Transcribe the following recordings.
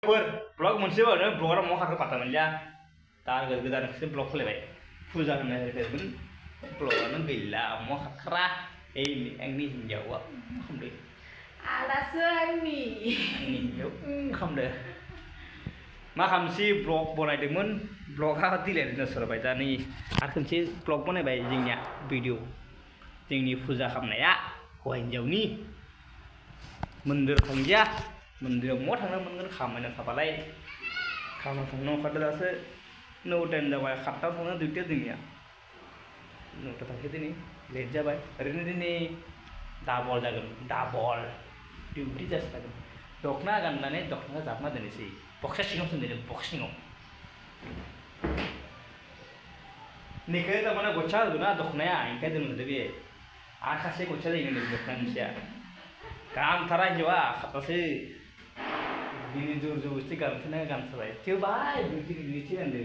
blog मोनसे ब्लगआ मा खारखो पाता मोनलिया दा गोदानसो ब्लग खुलिबाय फुजा होनाय ब्लगआनो गैला मा खारखा आंनि हिन्जावआ मा खालामदो आलासो आंनि हिन्जाव खालामदो मा खालामसै ब्लग बनायदोंमोन ब्लगआ दिलायनो सोरबाय दा नै आरो खनसे ब्लग बनायबाय जोंनिया भिडिअ जोंनि फुजा खालामनाया हौवा हिन्जावनि मन्दिराव थांदिया मन्दिराव मा थांनो मोनगोन खामानियाव थाबालाय खामानियाव थांनो ओंखारदों दासो 9 टाइम जाबाय 7टायाव थांनो डिउटिया जोंनिया 9टायाव थांसै दिनै लेट जाबाय ओरैनो दिनै डाबल जागोन डाबल डिउटि जासिगोन दखना गाननानै दखना जाबना दोननोसै बक्सा सिङाव दोनदो बक्स सिङाव निखौ थारमाने गच्छा होगोन ना दखनाया ओंखाय दोनदो बे आरो सासे गच्छा जायो दखना मोनसेया गानथारा हिन्जावा खाथासो दिनै जोर जबरदस्ति गानथारना गानथारबाय थेवबाय डिउटि गिदिरथि गानदो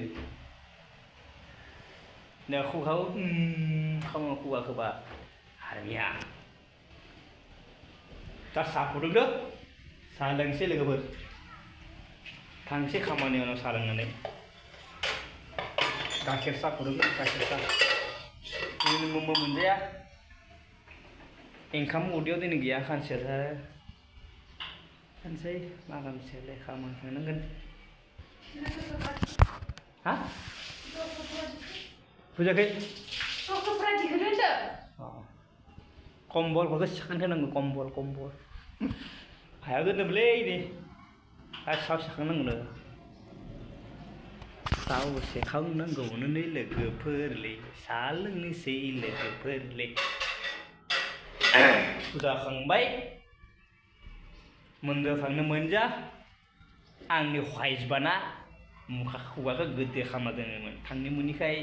दा खुगाखौ खालामो खुगाखौबा हारमिया दा साहा फुदुंदो साहा लोंसै लोगोफोर थांसै खामानियाव साहा लोंनानै गाइखेर साहा फुदुंदो गाइखेर साहा दिनै मोनजाया ओंखाम उदैयाव दिनै गैया खानसेया खानसै मा खानसेयालाय खामानि थांनांगोन हा बुजाखै कम्बलफोरखौ साखोन होनांगौ कम्बल हाया गोदोबलै नै आरो साव साखांनांगौ साव सेखांनांगौनो नै लोगोफोरलै साहा लोंनोसै लोगोफोरलै फुजा खांबाय मन्दिराव थांनो मोनजा आंनि हवाइजबाना मुखा खुगाखौ गोदो खालामना दोनोमोन थांनो मोनिखाय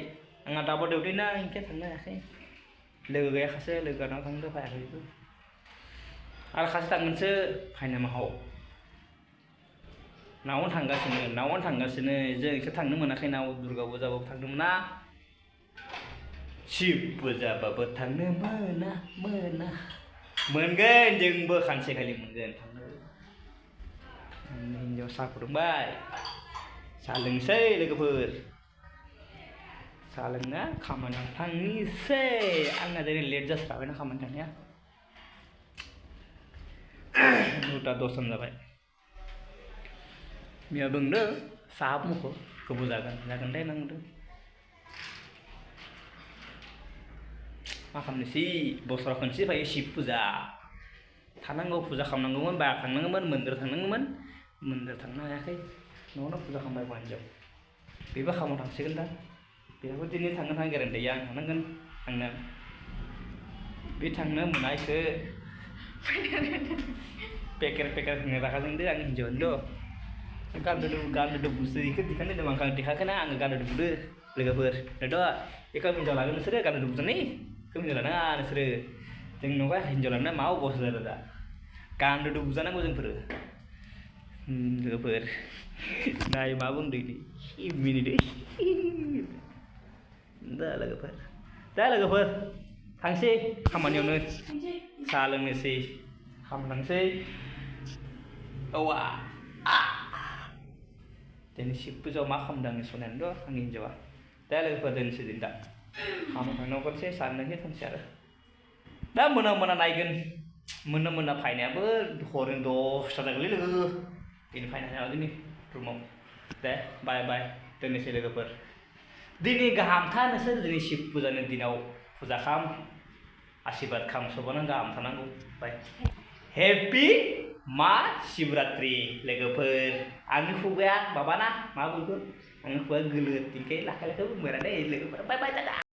आंहा दाबो देउदैना ओंखाय थांनो हायाखै लोगो गैयाखासो लोगोनाव थांदो फैयाखैबो आरो खासे थांगोनसो फाइना माहाव नावनो थांगासिनो जों एसे थांनो मोनाखै नाव दुर्गा फुजाबाबो थांनो मोना शिब फुजाबाबो थांनो मोनगोन जोंबो खानसेखालि मोनगोन थांनो हिन्जाव साहा फुदुंबाय साहा लोंसै लोगोफोर साहा लोंना खामानियाव थांनोसै आंना दिनै लेट जास्लाबायना खामानि थांनाया 9टा 10 जाबाय मिया बुंदो साहा मुखौ गोबाव जागोन दे नांदों मा खालामनोसै बोसोराव खनसे फैयो शिब फुजा थानांगौ फुजा खालामनांगौमोन बाहेराव थांनांगौमोन मन्दिराव थांनांगौमोन मन्दिराव थांनो हायाखै न'आवनो फुजा खालामबाय हौवा हिन्जाव बेबो खामानियाव थांसिगोन दा बेहाबो दिनै थांगोन गेरेन्टि गैया आं थांनांगोन थांनो बे थांनो मोनाखै पेकेर होनो रागा जोंदो आंनि हिन्जावानो गानदो बुस्थु बेखौ दिखांनो होनदों आं देखाखैना आङो गानदो बुदो लोगोफोर दाथ' बेखौ हिन्जाव लागोन नोंसोरो गानदो बुजानै बेखौ हिन्जाव लानाङा नोंसोरो जों न'बा हिन्जाव लानो मा अबस्था जादों दा गानदो बुजानांगौ जोंफोरो लोगोफोर नाय मा बुंदों मिनिदो दा लोगोफोर थांसै खामानियावनो साहा लोंनोसै खालामलांसै औवा दिनै शिब फुजायाव मा खालामदों आंनि सनायानोथ' आंनि हिन्जावा दा लोगोफोर दोनसै दा खामानियाव थांनायाव खनसे साहा लोंनोसै थांसै आरो दा मोना नायगोन मोना फायनायाबो हरनि 10टा जागोनलै लोगो दिनै फायनो हाया दिनै रुमाव दे बाय दोननोसै लोगोफोर दिनै गाहामथा नोंसोर दिनै शिब फुजानि दिनाव फुजा खाम आशीर्बाद खाम सोबानो गाहाम थानांगौ बाय हेपि मा शिवरात्रि लोगोफोर आंनि खुगाया माबाना मा बुंगोन आंनि खुगाया गोलोद ओंखाय लाखै बुंबाय दे लोगोफोर बाय